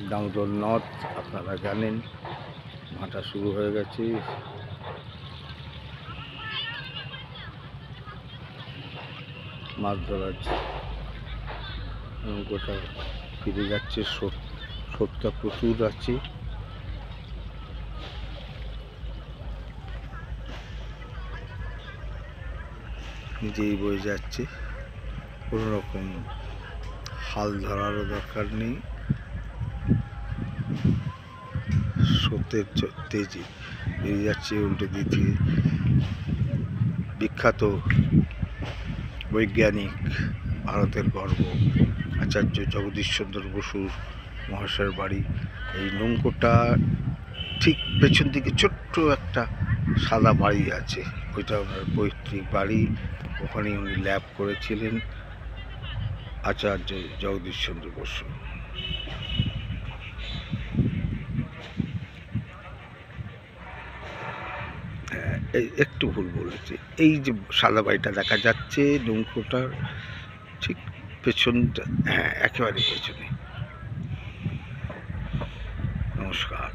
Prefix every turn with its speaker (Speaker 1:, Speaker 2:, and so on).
Speaker 1: দামোদর নদ আপনারা জানেন, ভাটা শুরু হয়ে গেছে। মাছ ধরার নৌকোটা ফিরে যাচ্ছে, স্রোতটা প্রচুর আছে। নিজেই বয়ে যাচ্ছে, কোনো রকম হাল ধরারও দরকার নেই। স্রোতের তেজে বেরিয়ে যাচ্ছে। উল্টো দিকে বিখ্যাত বৈজ্ঞানিক, ভারতের গর্ব আচার্য জগদীশ চন্দ্র বসু মহাশয়ের বাড়ি। এই নৌকোটা ঠিক পেছন দিকে ছোট্ট একটা সাদা বাড়ি আছে, ওইটা ওনার পৈতৃক বাড়ি। ওখানে উনি ল্যাব করেছিলেন, আচার্য জগদীশ চন্দ্র বসু। এই একটু ভুল বলেছে, এই যে সাদা বাড়িটা দেখা যাচ্ছে নৌকোটার ঠিক পেছনটা, হ্যাঁ একেবারে পেছনে। নমস্কার।